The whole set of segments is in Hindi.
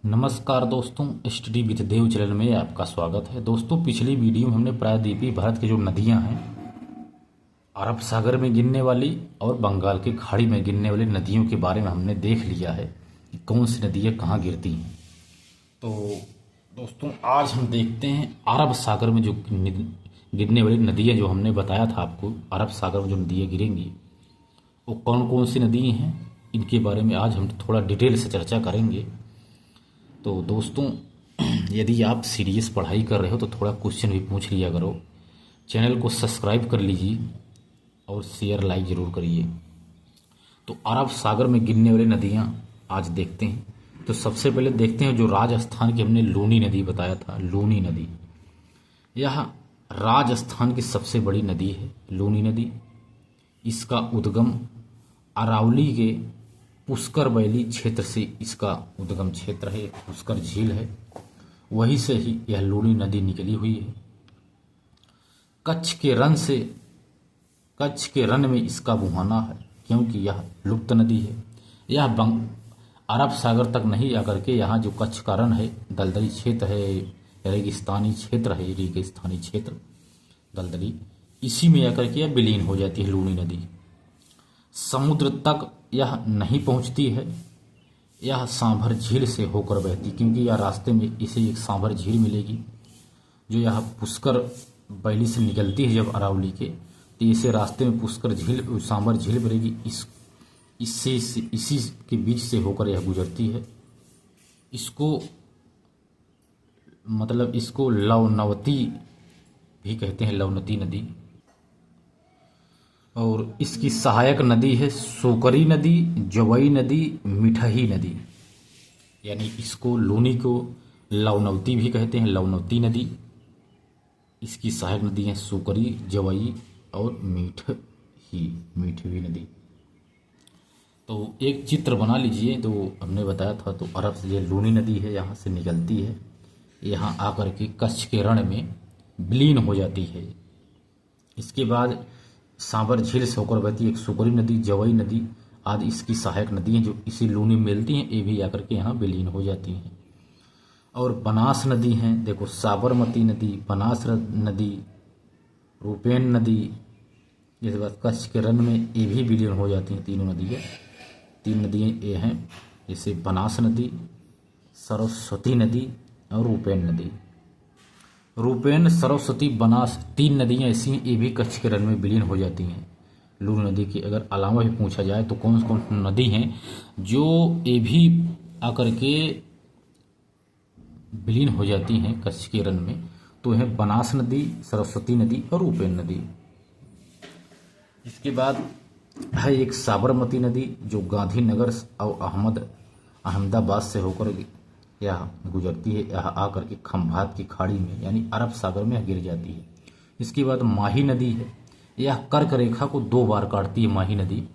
नमस्कार दोस्तों, स्टडी विद देव चैनल में आपका स्वागत है। दोस्तों, पिछली वीडियो में हमने प्रायद्वीपीय भारत की जो नदियां हैं, अरब सागर में गिरने वाली और बंगाल की खाड़ी में गिरने वाली नदियों के बारे में हमने देख लिया है कि कौन सी नदियां कहाँ गिरती हैं। तो दोस्तों, आज हम देखते हैं अरब सागर में जो गिरने वाली नदियाँ, जो हमने बताया था आपको अरब सागर में जो नदियाँ गिरेंगी वो कौन कौन सी नदी हैं, इनके बारे में आज हम थोड़ा डिटेल से चर्चा करेंगे। तो दोस्तों, यदि आप सीरियस पढ़ाई कर रहे हो तो थोड़ा क्वेश्चन भी पूछ लिया करो। चैनल को सब्सक्राइब कर लीजिए और शेयर लाइक ज़रूर करिए। तो अरब सागर में गिरने वाली नदियाँ आज देखते हैं। तो सबसे पहले देखते हैं जो राजस्थान की हमने लूनी नदी बताया था। लूनी नदी, यह राजस्थान की सबसे बड़ी नदी है लूनी नदी। इसका उद्गम अरावली के पुष्कर वैली क्षेत्र से इसका उद्गम क्षेत्र है। पुष्कर झील है, वहीं से ही यह लूनी नदी निकली हुई है। कच्छ के रन में इसका मुहाना है, क्योंकि यह लुप्त नदी है। यह अरब सागर तक नहीं आकर के यहाँ जो कच्छ का रन है, दलदली क्षेत्र है, रेगिस्तानी क्षेत्र है, रेगिस्तानी क्षेत्र दलदली, इसी में आकर के यह विलीन हो जाती है लूनी नदी। समुद्र तक यह नहीं पहुंचती है, यह सांभर झील से होकर बहती, क्योंकि यह रास्ते में इसे एक सांभर झील मिलेगी जो यह पुष्कर वैली से निकलती है। जब अरावली के, तो इसे रास्ते में पुष्कर झील, सांभर झील बनेगी, इसी के बीच से होकर यह गुजरती है। इसको लवनवती भी कहते हैं, लवनती नदी। और इसकी सहायक नदी है सोकरी नदी, जवई नदी, मिठही नदी। यानी इसको लूनी को लवनवती भी कहते हैं, लवनवती नदी। इसकी सहायक नदी है सोकरी, जवई और मिठवी नदी। तो एक चित्र बना लीजिए, तो हमने बताया था, तो अरब से ये लूनी नदी है, यहाँ से निकलती है, यहाँ आकर के कच्छ के रण में विलीन हो जाती है। इसके बाद सांभर झील से होकर बहती एक सुकरी नदी, जवई नदी आदि इसकी सहायक नदी हैं, जो इसी लूनी में मिलती हैं, ये भी आकर के यहाँ विलीन हो जाती हैं। और बनास नदी हैं, देखो, साबरमती नदी, बनास नदी, रूपेन नदी, इसके बाद कच्छ के रन में ये भी विलीन हो जाती हैं। तीन नदियाँ ये हैं, जैसे बनास नदी, सरस्वती नदी और रूपेन नदी। रूपेन, सरस्वती, बनास, तीन नदियाँ ऐसी हैं, ये भी कच्छ के रन में विलीन हो जाती हैं। लूनी नदी की अगर अलावा भी पूछा जाए तो कौन कौन नदी हैं जो ये भी आकर के विलीन हो जाती हैं कच्छ के रन में, तो है बनास नदी, सरस्वती नदी और रूपेन नदी। इसके बाद है एक साबरमती नदी, जो गांधीनगर और अहमदाबाद से होकर यह गुजरती है, यह आकर के खंभात की खाड़ी में यानी अरब सागर में गिर जाती है। इसके बाद माही नदी है, यह कर्क रेखा को 2 बार काटती है। माही नदी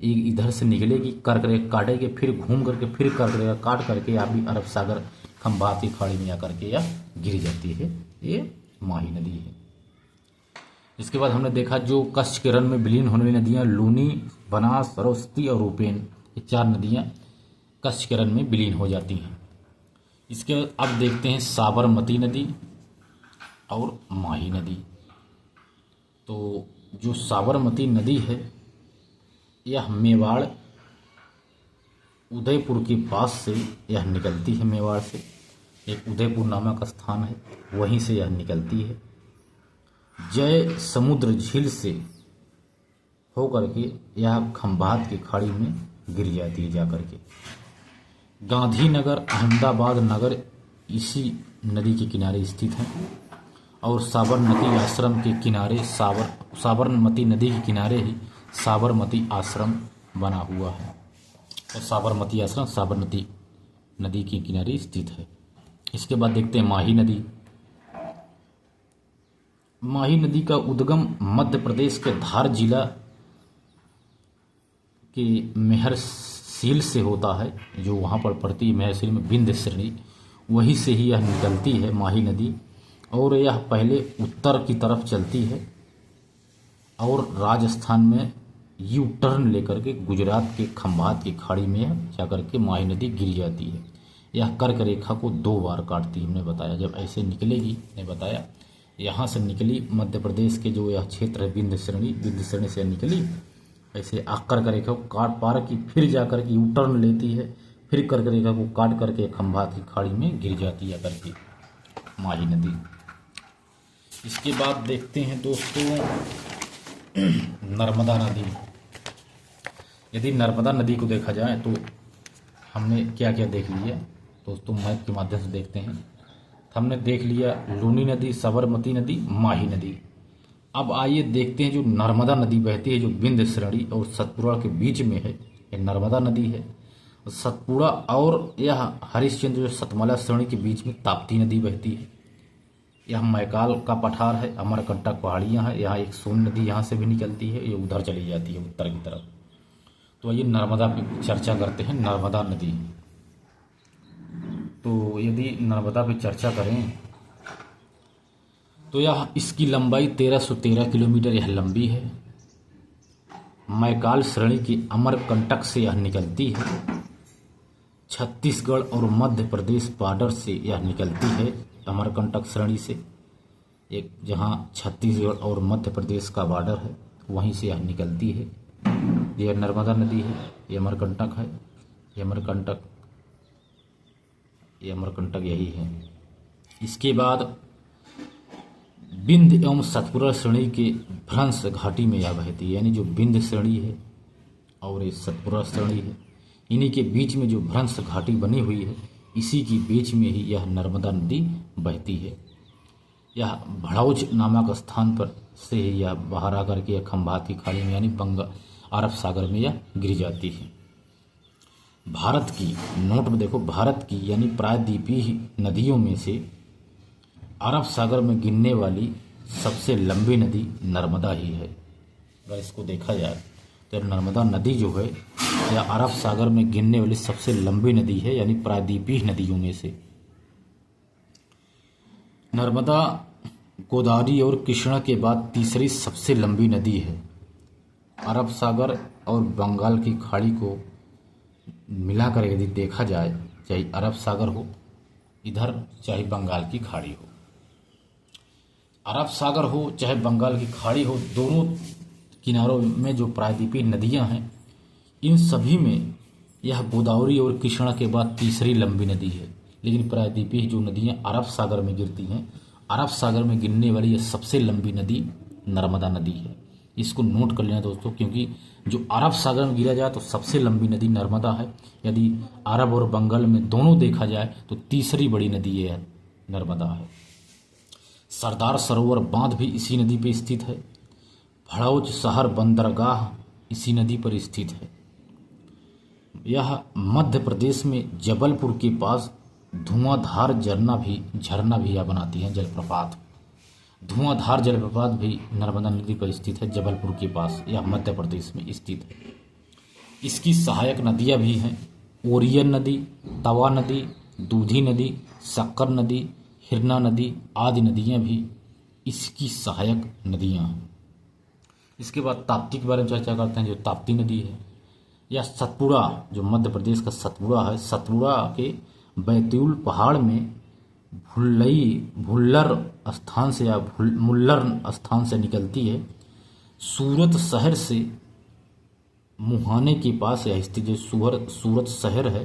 एक इधर से निकलेगी, कर्क रेखा काटेगी, फिर घूम करके फिर कर्क रेखा काट करके या भी अरब सागर खंभात की खाड़ी में आकर के यह गिर जाती है। ये माही नदी है। इसके बाद हमने देखा जो कच्छ के रन में विलीन होने वाली नदियाँ लूनी, बनास, सरस्वती और रूपेन, ये 4 नदियाँ कच्छ के रन में विलीन हो जाती हैं। इसके बाद अब देखते हैं साबरमती नदी और माही नदी। तो जो साबरमती नदी है, यह मेवाड़, उदयपुर के पास से यह निकलती है। मेवाड़ से एक उदयपुर नामक स्थान है, वहीं से यह निकलती है। जय समुद्र झील से होकर के यह खंभात की खाड़ी में गिर जाती है जाकर के। गांधीनगर, अहमदाबाद नगर इसी नदी के किनारे स्थित हैं। और साबरमती आश्रम के किनारे, साबरमती नदी के किनारे ही साबरमती आश्रम बना हुआ है। और साबरमती आश्रम साबरमती नदी के किनारे स्थित है। इसके बाद देखते हैं माही नदी। माही नदी का उद्गम मध्य प्रदेश के धार जिला के मेहरसील से होता है, जो वहाँ पर पड़ती है मेहरसील में विंध्य श्रेणी, वहीं से ही यह निकलती है माही नदी। और यह पहले उत्तर की तरफ चलती है और राजस्थान में यू टर्न लेकर के गुजरात के खंभात की खाड़ी में जाकर के माही नदी गिर जाती है। यह कर्क रेखा को 2 बार काटती है। हमने बताया जब ऐसे निकलेगी, ने बताया यहाँ से निकली मध्य प्रदेश के जो यह क्षेत्र है विंध्य श्रेणी से निकली, ऐसे कर्क रेखा को काट पार की, फिर जाकर के यू टर्न लेती है, फिर कर्क रेखा को काट करके खंभात की खाड़ी में गिर जाती है करके माही नदी। इसके बाद देखते हैं दोस्तों नर्मदा नदी। यदि नर्मदा नदी को देखा जाए तो हमने क्या क्या देख लिया दोस्तों, मैप के माध्यम से देखते हैं। हमने देख लिया लूनी नदी, साबरमती नदी, माही नदी। अब आइए देखते हैं जो नर्मदा नदी बहती है, जो विंध्य श्रेणी और सतपुड़ा के बीच में है, यह नर्मदा नदी है। सतपुड़ा और यह हरिश्चंद्र जो सतमला श्रेणी के बीच में ताप्ती नदी बहती है। यह मैकाल का पठार है, अमरकंटक पहाड़ियाँ हैं, यहाँ एक सोन नदी यहाँ से भी निकलती है, ये उधर चली जाती है उत्तर की तरफ। तो आइए नर्मदा की चर्चा करते हैं। नर्मदा नदी, तो यदि नर्मदा पे चर्चा करें तो यह इसकी लंबाई 1313 किलोमीटर यह लंबी है। मैकाल श्रेणी की अमरकंटक से यह निकलती है। छत्तीसगढ़ और मध्य प्रदेश बॉर्डर से यह निकलती है अमरकंटक श्रेणी से, एक जहां छत्तीसगढ़ और मध्य प्रदेश का बॉर्डर है वहीं से यह निकलती है। यह नर्मदा नदी है, ये अमरकंटक है, ये अमरकंटक यही है। इसके बाद विंध्य एवं सतपुड़ा श्रेणी के भ्रंश घाटी में यह बहती है, यानी जो विंध्य श्रेणी है और ये सतपुड़ा श्रेणी है, इन्हीं के बीच में जो भ्रंश घाटी बनी हुई है, इसी के बीच में ही यह नर्मदा नदी बहती है। यह भड़ौच नामक स्थान पर से ही यह बाहर आकर के खंभात की खाड़ी में यानी अरब सागर में यह गिर जाती है। भारत की, नोट में देखो, भारत की यानी प्रायद्वीपीय नदियों में से अरब सागर में गिरने वाली सबसे लंबी नदी नर्मदा ही है। अगर इसको देखा जाए तो नर्मदा नदी जो है यह अरब सागर में गिरने वाली सबसे लंबी नदी है, यानी प्रायद्वीपीय नदियों में से। नर्मदा गोदावरी और कृष्णा के बाद तीसरी सबसे लंबी नदी है। अरब सागर और बंगाल की खाड़ी को मिलाकर यदि देखा जाए, चाहे अरब सागर हो इधर, चाहे बंगाल की खाड़ी हो, अरब सागर हो चाहे बंगाल की खाड़ी हो, दोनों किनारों में जो प्रायद्वीपीय नदियां हैं, इन सभी में यह गोदावरी और कृष्णा के बाद तीसरी लंबी नदी है। लेकिन प्रायद्वीपीय जो नदियां अरब सागर में गिरती हैं, अरब सागर में गिरने वाली यह सबसे लंबी नदी नर्मदा नदी है। इसको नोट कर लेना दोस्तों, क्योंकि जो अरब सागर में गिरा जाए तो सबसे लंबी नदी नर्मदा है, यदि अरब और बंगाल में दोनों देखा जाए तो तीसरी बड़ी नदी यह नर्मदा है। सरदार सरोवर बांध भी इसी नदी पर स्थित है। भड़ौच शहर बंदरगाह इसी नदी पर स्थित है। यह मध्य प्रदेश में जबलपुर के पास धुआंधार झरना भी यह बनाती है, जलप्रपात। धुआंधार जलप्रपात भी नर्मदा नदी पर स्थित है, जबलपुर के पास, यह मध्य प्रदेश में स्थित है। इसकी सहायक नदियां भी हैं, ओरियन नदी, तवा नदी, दूधी नदी, शक्कर नदी, हिरना नदी आदि नदियां भी इसकी सहायक नदियां हैं। इसके बाद ताप्ती के बारे में चर्चा करते हैं, जो ताप्ती नदी है। यह सतपुड़ा, जो मध्य प्रदेश का सतपुड़ा है, सतपुड़ा के बैतूल पहाड़ में भुल्लर स्थान से या मुल्लर स्थान से निकलती है। सूरत शहर से मुहाने के पास यह स्थित, जो सूरत शहर है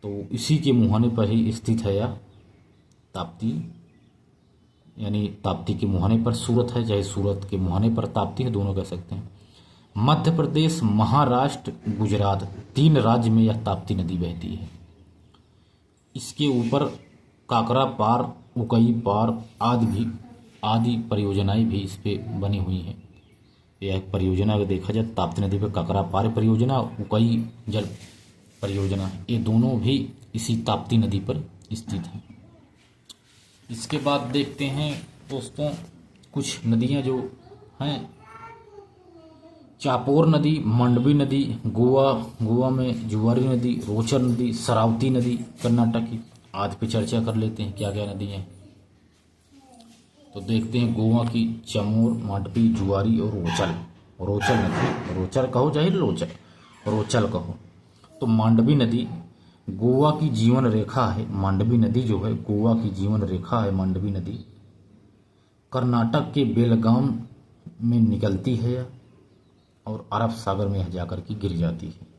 तो इसी के मुहाने पर ही स्थित है यह ताप्ती, यानी ताप्ती के मुहाने पर सूरत है, चाहे सूरत के मुहाने पर ताप्ती है, दोनों कह सकते हैं। मध्य प्रदेश, महाराष्ट्र, गुजरात, 3 राज्य में यह ताप्ती नदी बहती है। इसके ऊपर काकरा पार, उकई पार आदि परियोजनाएं भी इस पे बनी हुई हैं। यह एक परियोजना अगर देखा जाए ताप्ती नदी पर, काकरा पार परियोजना, उकई जल परियोजना, ये दोनों भी इसी ताप्ती नदी पर स्थित हैं। इसके बाद देखते हैं दोस्तों कुछ नदियां जो हैं, चापोर नदी, मंडवी नदी, गोवा में जुआरी नदी, रोचर नदी, शरावती नदी कर्नाटक की, आदि पे चर्चा कर लेते हैं क्या क्या नदी हैं। तो देखते हैं गोवा की चमोर, मंडवी, जुआरी और रोचल नदी, रोचर कहो चाहे रोचल कहो। तो मांडवी नदी गोवा की जीवन रेखा है मांडवी नदी, जो है गोवा की जीवन रेखा है मांडवी नदी। कर्नाटक के बेलगाम में निकलती है और अरब सागर में यह जाकर के गिर जाती है।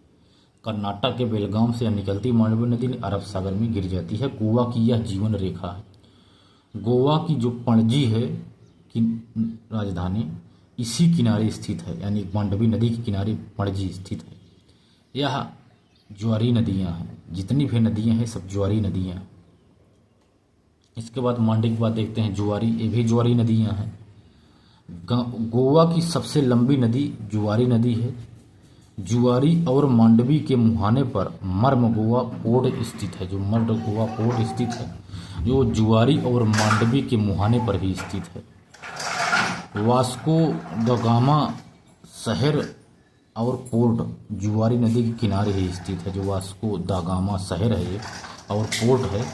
कर्नाटक के बेलगाम से यह निकलती मांडवी नदी अरब सागर में गिर जाती है। गोवा की यह जीवन रेखा है। गोवा की जो पणजी है कि राजधानी इसी किनारे स्थित है, यानी मांडवी नदी के किनारे पणजी स्थित है। यह ज्वारी नदियां हैं, जितनी भी नदियां हैं सब ज्वारी नदियां हैं। इसके बाद मांडवी के बाद देखते हैं ज्वारी, ये भी ज्वारी नदियां हैं। गोवा की सबसे लंबी नदी जुआरी नदी है। जुआरी और मांडवी के मुहाने पर मर्म गोवा पोर्ट स्थित है। जो मर्म गोवा पोर्ट स्थित है, जो जुआरी और मांडवी के मुहाने पर ही स्थित है। वास्को द गामा शहर और पोर्ट जुआरी नदी के किनारे ही स्थित है। जो वास्को द गामा शहर है और पोर्ट है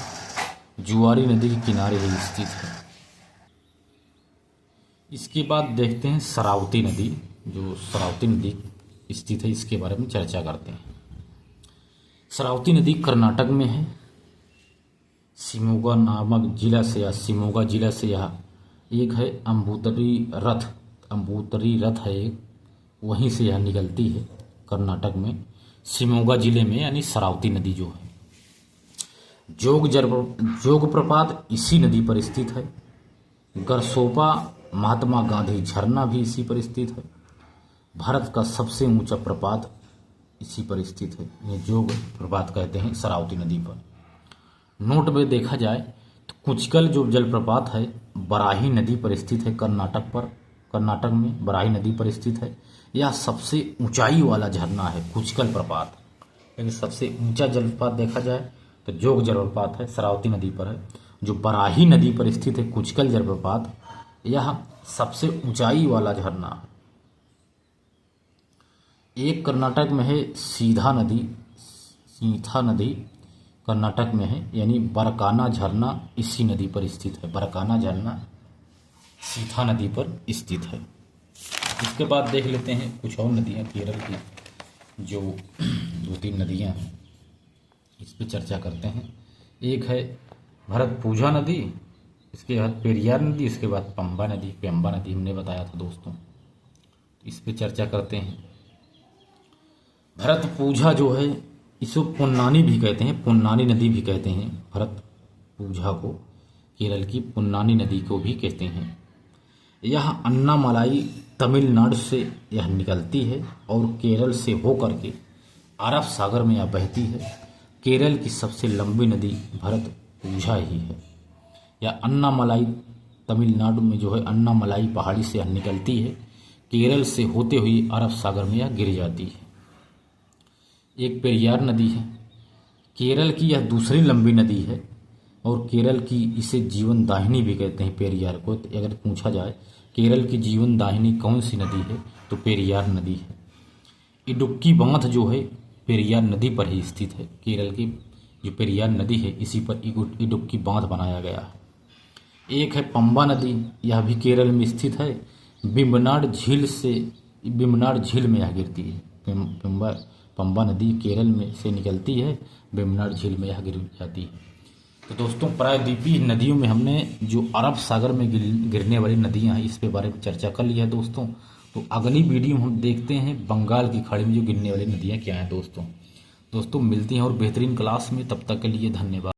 जुआरी नदी के किनारे ही स्थित है। इसके बाद देखते हैं शरावती नदी, जो शरावती नदी स्थित है, इसके बारे में चर्चा करते हैं। शरावती नदी कर्नाटक में है। शिमोगा नामक जिला से या शिमोगा जिला से यह एक है। अम्बुतरी रथ है एक, वहीं से यह निकलती है कर्नाटक में शिमोगा जिले में, यानी शरावती नदी जो है। जोग प्रपात इसी नदी पर स्थित है। गरसोपा महात्मा गांधी झरना भी इसी पर स्थित है। भारत का सबसे ऊंचा प्रपात इसी पर स्थित है, ये जोग प्रपात कहते हैं शरावती नदी पर। नोट में देखा जाए तो कुचकल जो जलप्रपात है बराही नदी पर स्थित है, कर्नाटक में बराही नदी पर स्थित है। यह सबसे ऊंचाई वाला झरना है कुचकल प्रपात। लेकिन सबसे ऊंचा जलप्रपात देखा जाए तो जोग जलप्रपात है, शरावती नदी पर है। जो बराही नदी पर स्थित है कुचकल जलप्रपात, यह सबसे ऊंचाई वाला झरना है। एक कर्नाटक में है सीधा नदी कर्नाटक में है, यानी बरकाना झरना इसी नदी पर स्थित है। बरकाना झरना सीधा नदी पर स्थित है। इसके बाद देख लेते हैं कुछ और नदियां केरल की, जो 2-3 नदियां हैं, इस पर चर्चा करते हैं। एक है भरतपुझा नदी, इसके बाद पेरियार नदी, इसके बाद पंबा नदी हमने बताया था दोस्तों। इस पे चर्चा करते हैं। भरतपुझा जो है इसको पुन्नानी भी कहते हैं, पुन्नानी नदी भी कहते हैं। भरतपुझा को केरल की पुन्नानी नदी को भी कहते हैं। यह अन्नामलाई तमिलनाडु से यह निकलती है और केरल से होकर के अरब सागर में यह बहती है। केरल की सबसे लंबी नदी भरतपुझा ही है। या अन्नामलाई तमिलनाडु में जो है अन्नामलाई पहाड़ी से यह निकलती है, केरल से होते हुए अरब सागर में यह गिर जाती है। एक पेरियार नदी है, केरल की यह दूसरी लंबी नदी है और केरल की इसे जीवन दाहिनी भी कहते हैं पेरियार को। तो अगर पूछा जाए केरल की जीवन दाहिनी कौन सी नदी है तो पेरियार नदी है। इडुक्की बांध जो है पेरियार नदी पर ही स्थित है। केरल की जो पेरियार नदी है इसी पर इडुक्की बांध बनाया गया है। एक है पंबा नदी, यह भी केरल में स्थित है। बिम्बनाड झील में यह गिरती है। पंबा नदी केरल में से निकलती है, बिम्बनाड झील में यह गिर जाती है। तो दोस्तों प्रायद्वीपीय नदियों में हमने जो अरब सागर में गिरने वाली नदियां हैं इस पे बारे में चर्चा कर लिया है दोस्तों। तो अगली वीडियो में हम देखते हैं बंगाल की खाड़ी में जो गिरने वाली नदियां क्या हैं दोस्तों। मिलती हैं और बेहतरीन क्लास में, तब तक के लिए धन्यवाद।